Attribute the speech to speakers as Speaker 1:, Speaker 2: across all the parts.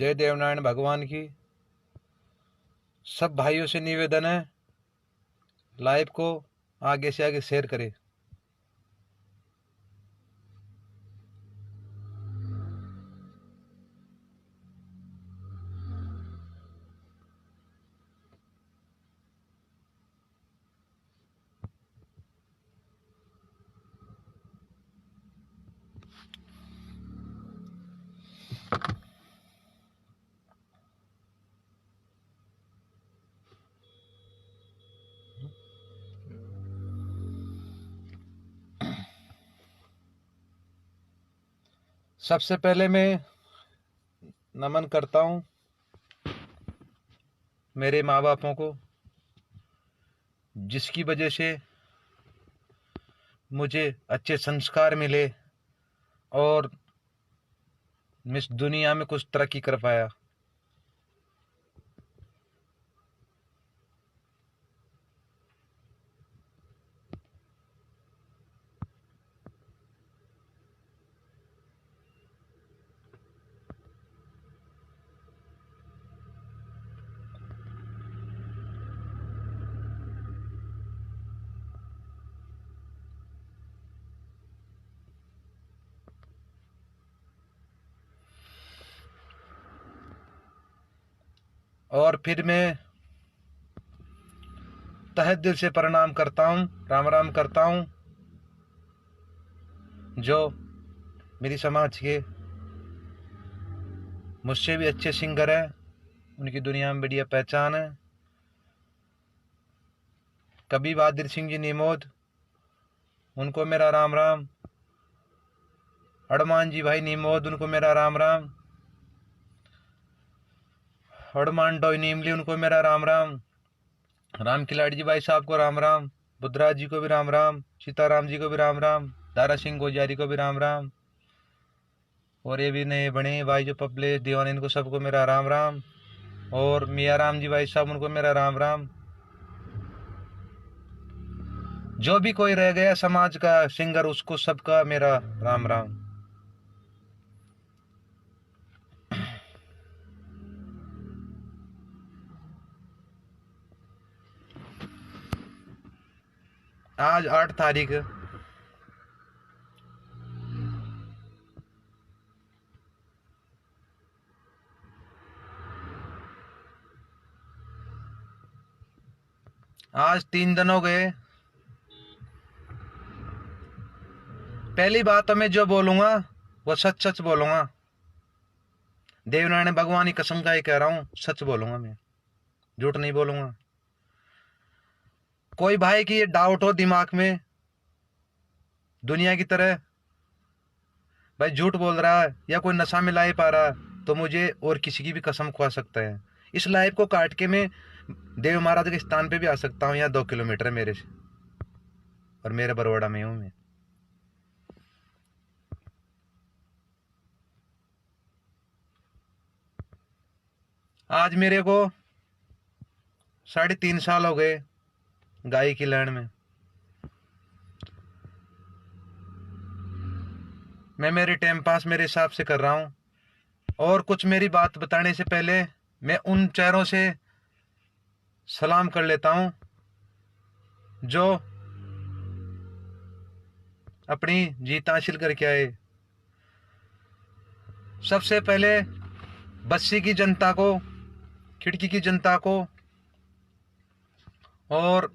Speaker 1: जय देवनारायण भगवान की। सब भाइयों से निवेदन है, लाइव को आगे से आगे शेयर करें। सबसे पहले मैं नमन करता हूँ मेरे माँ बापों को, जिसकी वजह से मुझे अच्छे संस्कार मिले और मैं इस दुनिया में कुछ तरक्की कर पाया। और फिर मैं तहे दिल से प्रणाम करता हूँ, राम राम करता हूँ जो मेरी समाज के मुझसे भी अच्छे सिंगर हैं, उनकी दुनिया में बढ़िया पहचान है। कबीर बहादुर सिंह जी निमोद, उनको मेरा राम राम। हनुमान जी भाई निमोद, उनको मेरा राम राम। हनुमान डोई नीमली, उनको मेरा राम राम। राम खिलाड़ी जी भाई साहब को राम राम। बुद्धराज जी को भी राम राम। सीताराम जी को भी राम राम। दारा सिंह गोजारी को भी राम राम। और ये भी नए बने भाई जो पब्लिक दीवान, इनको सबको मेरा राम राम। और मियाँ राम जी भाई साहब, उनको मेरा राम राम। जो भी कोई रह गया समाज का सिंगर, उसको सबका मेरा राम राम। आज 8 तारीख, आज 3 दिन हो गए। पहली बात तो मैं जो बोलूंगा वो सच सच बोलूंगा। देवनारायण भगवान की कसम का ही कह रहा हूँ, सच बोलूंगा मैं, झूठ नहीं बोलूंगा। कोई भाई की ये डाउट हो दिमाग में, दुनिया की तरह भाई झूठ बोल रहा है या कोई नशा में ला पा रहा है, तो मुझे और किसी की भी कसम खुआ सकता है। इस लाइफ को काट के मैं देव महाराज के स्थान पे भी आ सकता हूँ, यहाँ 2 किलोमीटर मेरे से, और मेरे बरवाड़ा में हूँ मैं। आज मेरे को 3.5 साल हो गए गाय की लाइन में। मैं मेरे टाइम पास मेरे हिसाब से कर रहा हूँ। और कुछ मेरी बात बताने से पहले मैं उन चेहरों से सलाम कर लेता हूँ जो अपनी जीत हासिल करके आए। सबसे पहले बस्सी की जनता को, खिड़की की जनता को, और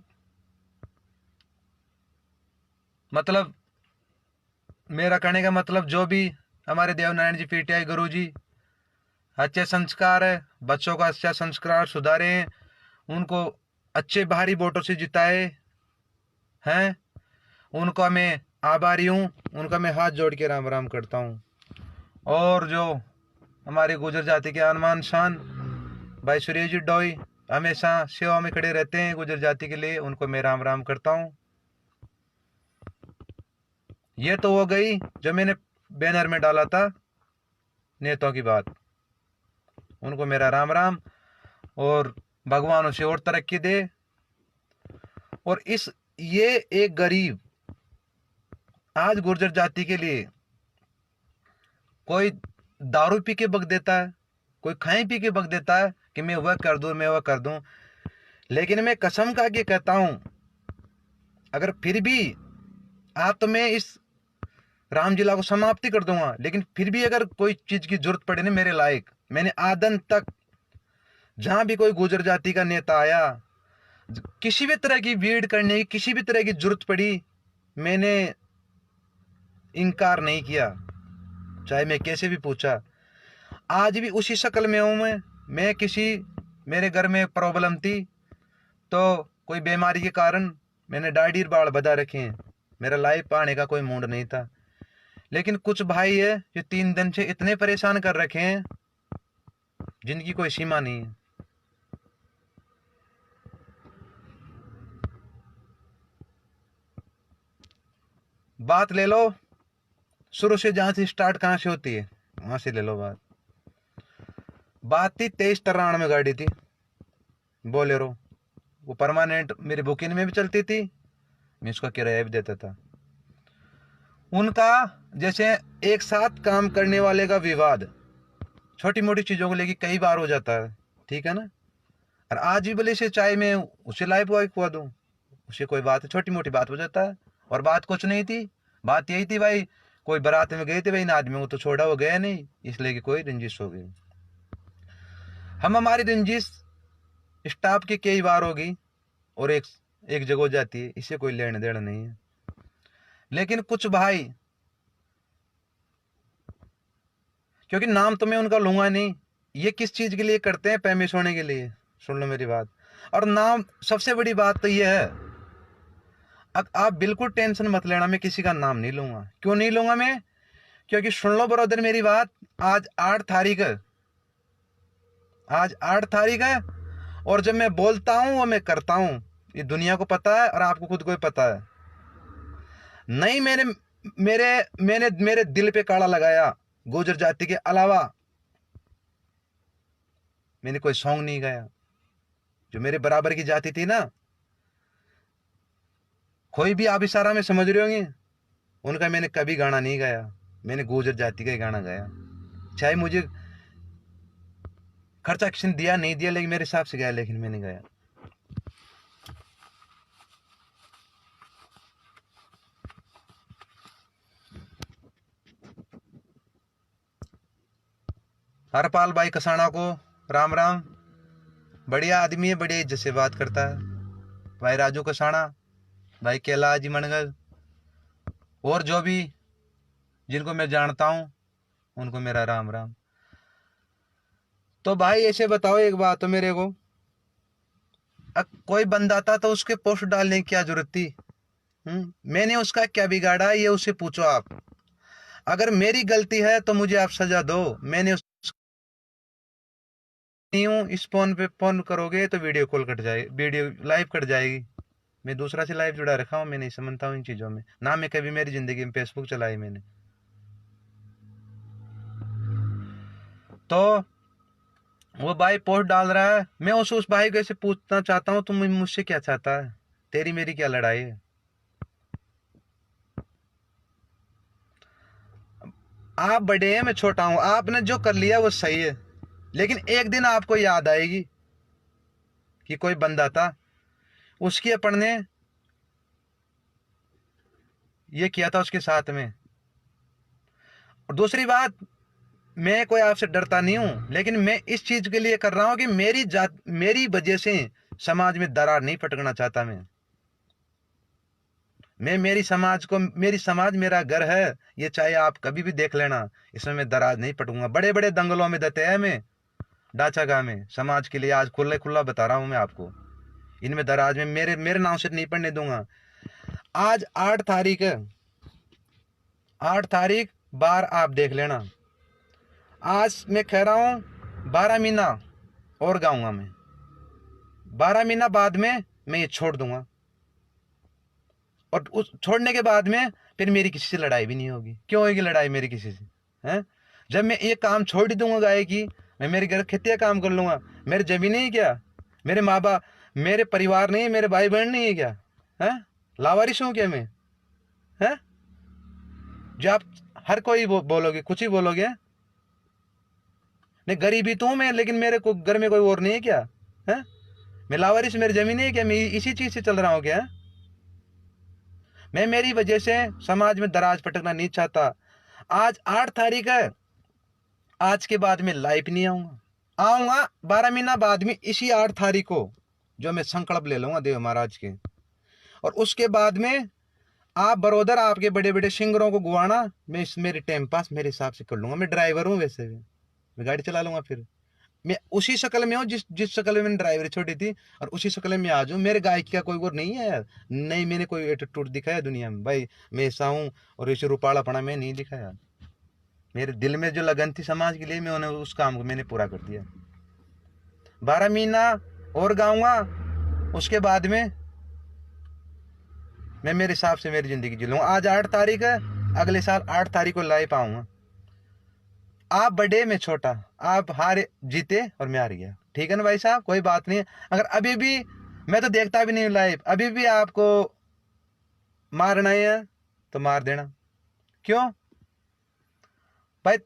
Speaker 1: मतलब मेरा कहने का मतलब जो भी हमारे देवनारायण जी पीटीआई गुरु जी अच्छे संस्कार है, बच्चों का अच्छा संस्कार सुधारे हैं, उनको अच्छे भारी वोटों से जिताए हैं, उनका मैं आभारी हूँ, उनका मैं हाथ जोड़ के राम राम करता हूँ। और जो हमारे गुजर जाति के आनमान शान भाई सुरेश जी डोई हमेशा सेवा में खड़े रहते हैं गुजर जाति के लिए, उनको मैं राम राम करता हूँ। ये तो हो गई जो मैंने बैनर में डाला था नेताओं की बात, उनको मेरा राम राम। और भगवान उसे और तरक्की दे। और ये एक गरीब आज गुर्जर जाति के लिए कोई दारू पी के बक देता है, कोई खाई पी के बक देता है कि मैं वह कर दूं, मैं वह कर दूं। लेकिन मैं कसम खा के कहता हूं, अगर फिर भी आज तो मैं इस रामलीला को समाप्ति कर दूंगा, लेकिन फिर भी अगर कोई चीज की जरूरत पड़े ना मेरे लायक, मैंने आदन तक जहां भी कोई गुजर जाति का नेता आया, किसी भी तरह की भीड़ करने की, किसी भी तरह की जरूरत पड़ी, मैंने इनकार नहीं किया, चाहे मैं कैसे भी पूछा। आज भी उसी शक्ल में हूं मैं किसी, मेरे घर में प्रॉब्लम थी तो कोई बीमारी के कारण मैंने दाढ़ी बाल बधा रखे हैं, मेरा लाइफ आने का कोई मूड नहीं था। लेकिन कुछ भाई है जो 3 दिन से इतने परेशान कर रखे हैं जिनकी कोई सीमा नहीं है। बात ले लो शुरू से, जहां से स्टार्ट कहां से होती है वहां से ले लो बात थी 2393 में गाड़ी थी बोलेरो, वो परमानेंट मेरी बुकिंग में भी चलती थी, मैं उसका किराया भी देता था। उनका जैसे एक साथ काम करने वाले का विवाद छोटी मोटी चीजों को लेकर कई बार हो जाता है, ठीक है ना। और आज भी भले से चाहे मैं उसे लाइव बॉय खुआ दूं, उसे कोई बात है, छोटी मोटी बात हो जाता है। और बात कुछ नहीं थी, बात यही थी भाई, कोई बारात में गए थे भाई, इन आदमी को तो छोड़ा, वो गया नहीं, इसलिए कि कोई रंजिश हो गई। हमारी रंजिश स्टाफ की कई बार होगी और एक जगह हो जाती है, इससे कोई लेने देना नहीं है। लेकिन कुछ भाई, क्योंकि नाम तो मैं उनका लूंगा नहीं, ये किस चीज के लिए करते हैं, पैमिश होने के लिए, सुन लो मेरी बात। और नाम, सबसे बड़ी बात तो यह है, आप बिल्कुल टेंशन मत लेना, मैं किसी का नाम नहीं लूंगा। क्यों नहीं लूंगा मैं? क्योंकि सुन लो ब्रदर मेरी बात, आज 8 तारीख है, आज 8 तारीख है, और जब मैं बोलता हूं वो मैं करता हूं, ये दुनिया को पता है और आपको खुद को भी पता है। नहीं, मैंने दिल पे काड़ा लगाया, गुर्जर जाति के अलावा मैंने कोई सॉन्ग नहीं गाया। जो मेरे बराबर की जाति थी ना, कोई भी आप इशारा में समझ रहे होंगे, उनका मैंने कभी गाना नहीं गाया, मैंने गुर्जर जाति का ही गाना गाया। चाहे मुझे खर्चा किसी ने दिया नहीं दिया, लेकिन मेरे हिसाब से गाया, लेकिन मैंने गाया। हरपाल भाई कसाना को राम राम, बढ़िया आदमी है, बढ़िया इज्जत से बात करता है। भाई राजू कसाना, भाई कैलाश जी मनगल, और जो भी जिनको मैं जानता हूं उनको मेरा राम राम। तो भाई ऐसे बताओ एक बात तो मेरे को, कोई बंदा था तो उसके पोस्ट डालने की क्या जरूरत थी? मैंने उसका क्या बिगाड़ा, ये उससे पूछो आप। अगर मेरी गलती है तो मुझे आप सजा दो, मैंने नहीं हूं, इस फोन पे फोन करोगे तो वीडियो कॉल कट जाएगी, वीडियो लाइव कट जाएगी। मैं दूसरा से लाइव जुड़ा रखा हूं, मैं नहीं समझता हूं इन चीजों में, ना मैं कभी मेरी जिंदगी में फेसबुक चलाई मैंने। तो वो भाई पोस्ट डाल रहा है, मैं उस भाई को ऐसे पूछना चाहता हूँ, तुम मुझसे क्या चाहता है? तेरी मेरी क्या लड़ाई है? आप बड़े हैं, मैं छोटा हूं, आपने जो कर लिया वो सही है, लेकिन एक दिन आपको याद आएगी कि कोई बंदा था, उसकी अपन ने ये किया था उसके साथ में। और दूसरी बात, मैं कोई आपसे डरता नहीं हूं, लेकिन मैं इस चीज के लिए कर रहा हूं कि मेरी वजह से समाज में दरार नहीं पटकना चाहता मैं मेरी समाज मेरा घर है, ये चाहे आप कभी भी देख लेना, इसमें मैं दराज नहीं पटूंगा। बड़े बड़े दंगलों में देते हैं मैं, डाचागा में, समाज के लिए आज खुला खुला बता रहा हूं मैं आपको, इनमें दराज में मेरे नाम से नहीं पढ़ने दूंगा। आज 8 तारीख है, 8 तारीख बार आप देख लेना। आज मैं कह रहा हूं 12 महीना और गाऊंगा मैं, 12 महीना बाद में मैं ये छोड़ दूंगा, और उस छोड़ने के बाद में फिर मेरी किसी से लड़ाई भी नहीं होगी। क्यों होगी लड़ाई मेरी किसी से? हैं? जब मैं ये काम छोड़ ही दूंगा गाय की, मैं मेरे घर खेतिया काम कर लूंगा, मेरी जमीन नहीं है क्या, मेरे माँ बाप, मेरे परिवार नहीं है, मेरे भाई बहन नहीं है क्या? है लावारिश हूं क्या मैं? है जो आप हर कोई बोलोगे, कुछ ही बोलोगे, नहीं गरीबी तो हूं मैं, लेकिन मेरे को घर में कोई और नहीं है क्या? है मैं लावारिस, मेरी जमीन है क्या? मैं इसी चीज से चल रहा हूँ क्या? मैं मेरी वजह से समाज में दराज पटकना नहीं चाहता। आज 8 तारीख है, आज के बाद मैं लाइव नहीं आऊंगा 12 महीना बाद में इसी 8 तारीख को जो मैं संकल्प ले लूंगा देव महाराज के। और उसके बाद में आप बरोदर आपके बड़े बड़े सिंगरों को गुवाना, मैं मेरे टाइम पास मेरे हिसाब से कर लूंगा। मैं ड्राइवर हूँ, वैसे भी मैं गाड़ी चला लूंगा। फिर मैं उसी शक्ल में हूँ जिस शक्ल में मैंने ड्राइवरी छोड़ी थी, और उसी शक्ल में आ जाऊँ। मेरे गायकी का कोई वो नहीं है यार, नहीं मैंने कोई एटीट्यूड दिखाया दुनिया में भाई, मैं ऐसा हूँ और ऐसे रुपालापना मैं नहीं दिखाया। मेरे दिल में जो लगन थी समाज के लिए, मैं उन्हें उस काम को मैंने पूरा कर दिया। 12 महीना और गाऊंगा, उसके बाद में मैं मेरे हिसाब से मेरी जिंदगी जी लूंगा। आज 8 तारीख है, अगले साल 8 तारीख को लाइव आऊंगा। आप बड़े में छोटा, आप हारे जीते और मैं हार गया, ठीक है ना भाई साहब? कोई बात नहीं है। अगर अभी भी, मैं तो देखता भी नहीं लाइव, अभी भी आपको मारना है तो मार देना। क्यों भाई?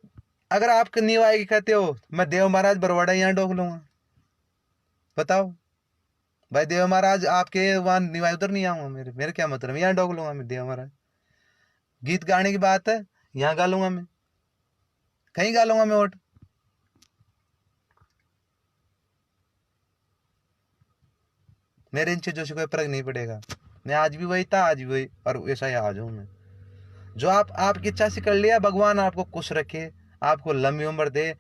Speaker 1: अगर आप नींव आएगी कहते हो, मैं देव महाराज बरवाड़ा यहाँ डोक लूंगा, बताओ भाई। देव महाराज आपके वहां नींव उधर नहीं आऊंगा, मेरे क्या मतलब, यहाँ डोक लूंगा मैं देव महाराज। गीत गाने की बात है, यहाँ गा लूंगा मैं, कहीं गा लूंगा मैं वोट। मेरे इन चीजों से कोई फर्क नहीं पड़ेगा। मैं आज भी वही था, आज भी वही, और वैसा ही आज हूं मैं। जो आपकी इच्छा से कर लिया, भगवान आपको खुश रखे, आपको लंबी उम्र दे।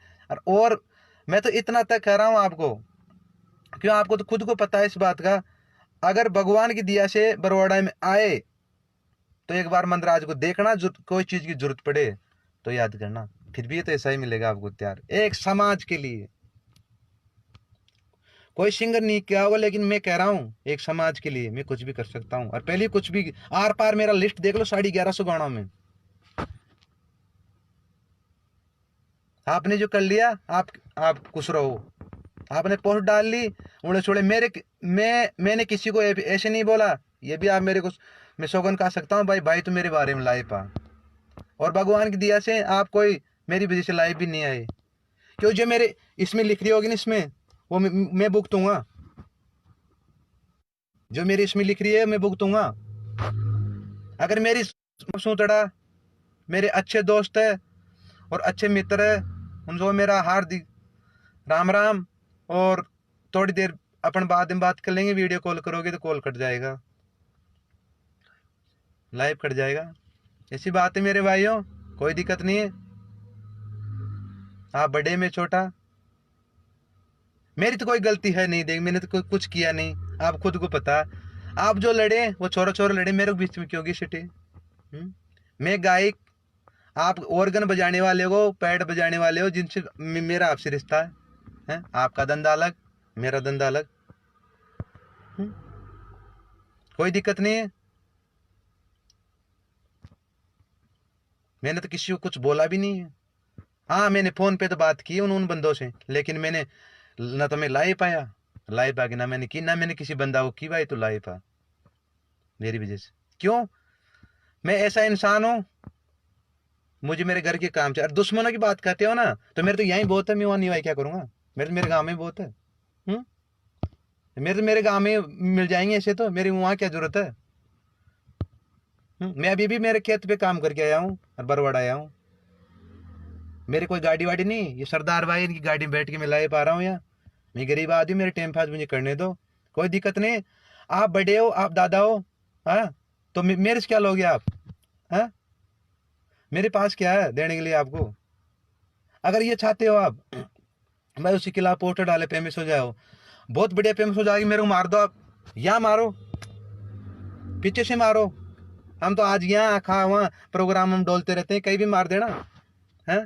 Speaker 1: और मैं तो इतना तक कह रहा हूं आपको, क्यों आपको तो खुद को पता है इस बात का। अगर भगवान की दिया से बरवाड़ा में आए तो एक बार मंदराज को देखना, कोई चीज की जरूरत पड़े तो याद करना, फिर भी तो ऐसा ही मिलेगा आपको तैयार। एक समाज के लिए कोई सिंगर नहीं किया होगा, लेकिन मैं कह रहा हूँ एक समाज के लिए मैं कुछ भी कर सकता हूँ। और पहले कुछ भी आर पार मेरा लिस्ट देख लो, 1150 गानों में आपने जो कर लिया, आप खुश रहो। आपने पोस्ट डाल ली उड़े छोड़े, मैंने किसी को ऐसे नहीं बोला। ये भी आप मेरे को, मैं सौगन कह सकता हूँ भाई तो मेरे बारे में लाइव पा, और भगवान की दिया से आप कोई मेरी वजह से लाइव भी नहीं आए। क्यों? जो मेरे इसमें लिख रही होगी ना, इसमें वो मैं भुगतूंगा। जो मेरी इसमें लिख रही है मैं भुगतूंगा। अगर मेरी सूतड़ा मेरे अच्छे दोस्त है और अच्छे मित्र है, उनको मेरा हार्दिक राम राम। और थोड़ी देर अपन बाद में बात कर लेंगे, वीडियो कॉल करोगे तो कॉल कट जाएगा, लाइव कट जाएगा। ऐसी बात है मेरे भाइयों, कोई दिक्कत नहीं है। आप बड़े में छोटा, मेरी तो कोई गलती है नहीं, देख मैंने तो कोई कुछ किया नहीं, आप खुद को पता। आप जो लड़े वो छोरा छोरा लड़े, मेरे बीच में क्यों सिटे? मैं गायक, आप ऑर्गन बजाने वाले हो, पैड बजाने वाले हो, जिनसे मेरा आपसे रिश्ता है? आपका धंधा अलग, मेरा धंधा अलग। कोई दिक्कत नहीं है। मैंने तो किसी को कुछ बोला भी नहीं है। हाँ, मैंने फोन पे तो बात की उन बंदों से, लेकिन मैंने ना तो मैं लाइव पाया, लाइव आके ना मैंने की, ना मैंने किसी बंदा को की भाई तो लाइव आ मेरी वजह से। क्यों? मैं ऐसा इंसान हूं, मुझे मेरे घर के काम चाहिए। और दुश्मनों की बात करते हो ना, तो मेरे तो यहीं बहुत है, मैं वहां नहीं भाई क्या करूंगा? मेरे गांव में बहुत है। मेरे गांव में मिल जाएंगे ऐसे, तो मेरी वहां क्या जरूरत है? मैं अभी भी मेरे खेत पे काम करके आया हूँ और बरवाड़ा आया हूँ। मेरे कोई गाड़ी वाड़ी नहीं, ये सरदार भाई इनकी गाड़ी में बैठ के मैं ला पा रहा हूँ यहाँ। मैं गरीब आदमी, मेरे टाइम पास मुझे करने दो, कोई दिक्कत नहीं। आप बड़े हो, आप दादा हो, हाँ, तो मेरे से क्या लोगे आप? हाँ, मेरे पास क्या है देने के लिए आपको? अगर ये चाहते हो आप मैं उसी के खिलाफ पोस्टर डाले, फेमस हो जाओ, बहुत बढ़िया फेमस हो जाएगी, मेरे को मार दो आप, यहाँ मारो, पीछे से मारो। हम तो आज यहाँ खा वहाँ प्रोग्राम हम डोलते रहते हैं, कहीं भी मार देना है।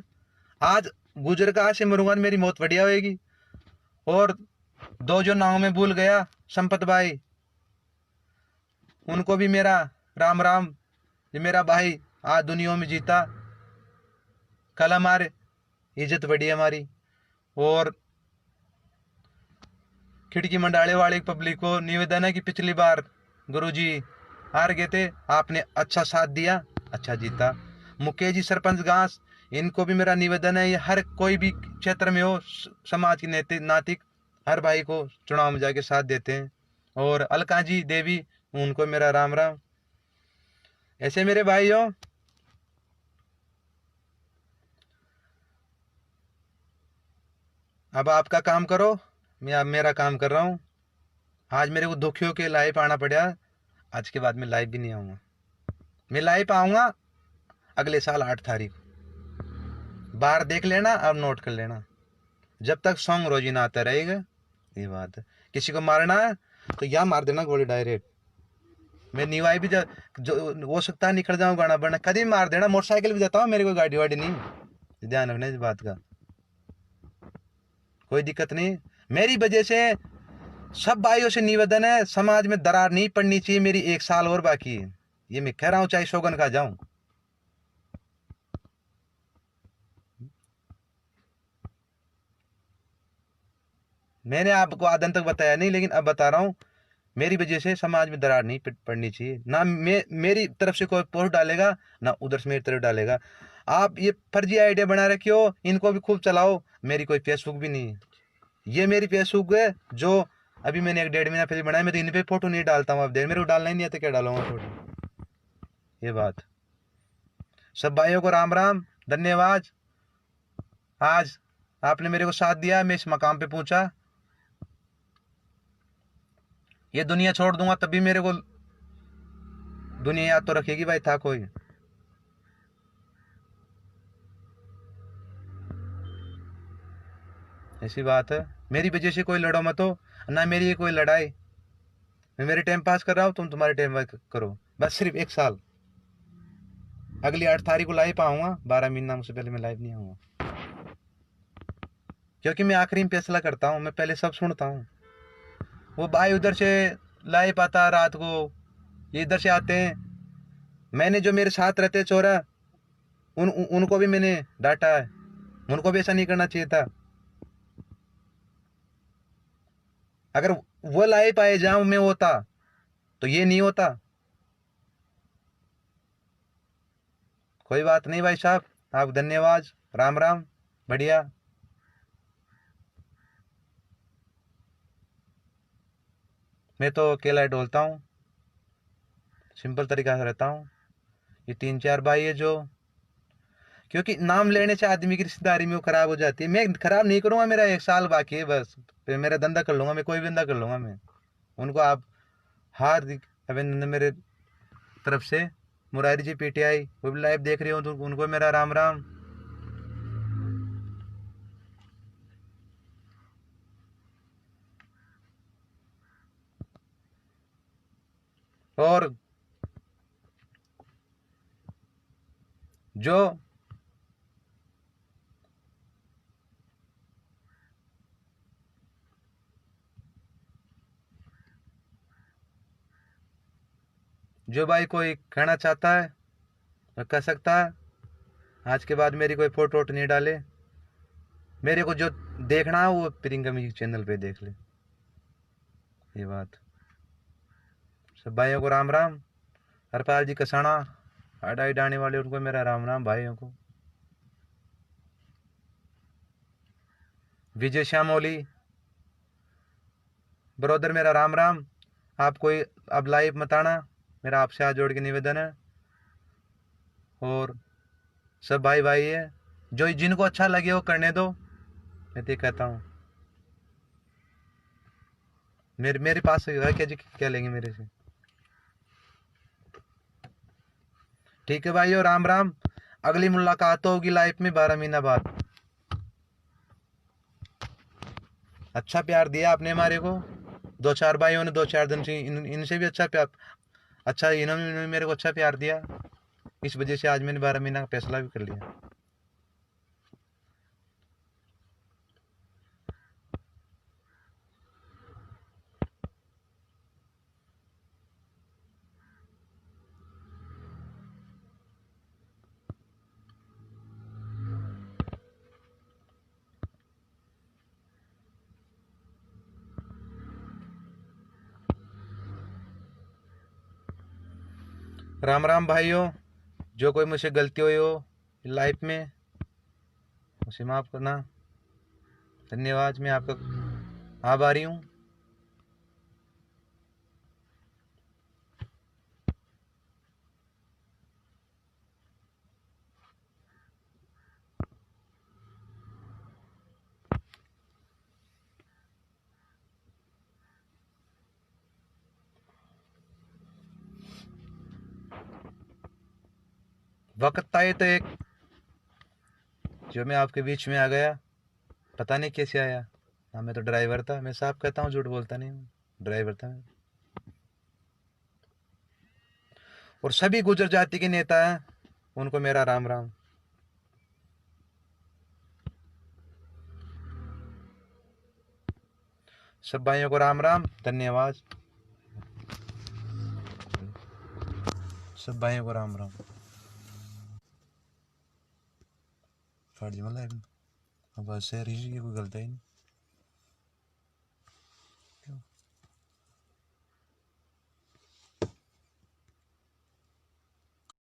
Speaker 1: आज गुजर का आज से मरूंगा, मेरी मौत बढ़िया होगी। और दो जो नाव में भूल गया, संपत भाई, उनको भी मेरा राम राम। ये मेरा भाई आज दुनिया में जीता, कल हमारे इज्जत बढ़ी हमारी। और खिड़की मंडाले वाले पब्लिक को निवेदन है कि पिछली बार गुरुजी हार गए थे, आपने अच्छा साथ दिया, अच्छा जीता। मुकेश जी सरपंच घास, इनको भी मेरा निवेदन है, ये हर कोई भी क्षेत्र में हो, समाज की नैतिक नातिक हर भाई को चुनाव में जाके साथ देते हैं। और अलका जी देवी, उनको मेरा राम राम। ऐसे मेरे भाइयों, अब आपका काम करो, मैं अब मेरा काम कर रहा हूँ। आज मेरे को दुखियों के लाइव आना पड़ा, आज के बाद मैं लाइव भी नहीं आऊँगा। मैं लाइव आऊँगा अगले साल 8 तारीख। बाहर देख लेना और नोट कर लेना, जब तक सॉन्ग रोजीना आता रहेगा। ये बात है, किसी को मारना है तो यहाँ मार देना गोली डायरेक्ट। मैं निवाई भी जो हो सकता है निकल जाऊँ गाना बना, कभी मार देना। मोटरसाइकिल भी जाता हूँ, मेरी कोई गाड़ी वाड़ी नहीं, ध्यान रखना इस बात का, कोई दिक्कत नहीं। मेरी वजह से सब भाइयों से निवेदन है, समाज में दरार नहीं पड़नी चाहिए। मेरी 1 साल और बाकी है, ये मैं कह रहा हूँ, चाहे सौगन खा जाऊं। मैंने आपको आदन तक बताया नहीं, लेकिन अब बता रहा हूँ, मेरी वजह से समाज में दरार नहीं पड़नी चाहिए। ना मेरी तरफ से कोई पोस्ट डालेगा, ना उधर से मेरी तरफ डालेगा। आप ये फर्जी आइडिया बना रखे हो, इनको भी खूब चलाओ। मेरी कोई फेसबुक भी नहीं है, ये मेरी फेसबुक है जो अभी मैंने 1-1.5 महीना पहले बनाया। मैं तो इन पे फोटो नहीं डालता हूँ, अब देर मेरे को डालना ही नहीं है तो क्या डालूंगा फोटो। ये बात, सब भाइयों को राम राम, धन्यवाद। आज आपने मेरे को साथ दिया, मैं इस मकाम पे पहुंचा। ये दुनिया छोड़ दूंगा तब भी मेरे को दुनिया याद तो रखेगी, भाई था कोई। ऐसी बात है, मेरी वजह से कोई लड़ो मत हो, ना मेरी ये कोई लड़ाई। मैं मेरे टाइम पास कर रहा हूँ, तुम तुम्हारे टाइम पास करो, बस सिर्फ 1 साल। अगली 8 तारीख को लाइव आऊंगा, 12 महीना मुझसे पहले मैं लाइव नहीं आऊंगा, क्योंकि मैं आखिरी में फैसला करता हूँ, मैं पहले सब सुनता हूँ। वो भाई उधर से लाइव आता रात को, ये इधर से आते हैं। मैंने जो मेरे साथ रहते चोरा, उनको भी मैंने डांटा है, उनको भी ऐसा नहीं करना चाहिए था। अगर वो लाइव आए जहां मैं होता तो ये नहीं होता। कोई बात नहीं भाई साहब, आप धन्यवाद, राम राम, बढ़िया। मैं तो अकेला ही डोलता हूँ, सिंपल तरीका से रहता हूँ। ये 3-4 भाई है जो, क्योंकि नाम लेने से आदमी की रिश्तेदारी में वो खराब हो जाती है। मैं खराब नहीं करूंगा, मेरा 1 साल बाकी है बस, फिर मेरा धंधा कर लूंगा, मैं कोई भी धंधा कर लूंगा मैं। उनको आप हार्दिक अभिनंदन मेरे तरफ से। मुरारी जी पीटीआई वो भी लाइव देख रहे हो तो उनको मेरा राम राम। और जो जो भाई कोई कहना चाहता है वो कह सकता है। आज के बाद मेरी कोई फोटो वोटो नहीं डाले। मेरे को जो देखना है वो प्रियंका म्यूजिक चैनल पे देख ले। ये बात, सब भाइयों को राम राम। हरपाल जी कसाना अडाई डाने वाले, उनको मेरा राम राम भाइयों को। विजय श्यामोली ब्रदर मेरा राम राम। आप कोई अब लाइव मत आना, मेरा आपसे हाथ जोड़ के निवेदन है। और सब भाई भाई है, जो जिनको अच्छा लगे वो करने दो, मैं तो कहता हूँ। मेरे पास है क्या जी, क्या लेंगे मेरे से। ठीक है भाइयों, राम राम। अगली मुलाकात होगी लाइफ में 12 महीना बाद। अच्छा प्यार दिया आपने हमारे को, 2-4 भाइयों ने 2-4 दिन से इनसे भी अच्छा प्यार, अच्छा इन्होंने मेरे को अच्छा प्यार दिया। इस वजह से आज मैंने 12 महीना का फैसला भी कर लिया। राम राम भाइयों, जो कोई मुझसे गलती हुई हो लाइफ में उसे माफ़ करना। धन्यवाद, मैं आपका आभारी हूँ। वक्त आए तो एक जो मैं आपके बीच में आ गया, पता नहीं कैसे आया। हाँ, मैं तो ड्राइवर था, मैं साफ कहता हूँ, झूठ बोलता नहीं हूँ, ड्राइवर था मैं। और सभी गुजर जाति के नेता हैं, उनको मेरा राम राम। सब भाइयों को राम राम, धन्यवाद। सब भाइयों को राम राम। फर्ज मतलब अब से ऋषि की कोई गलती नहीं।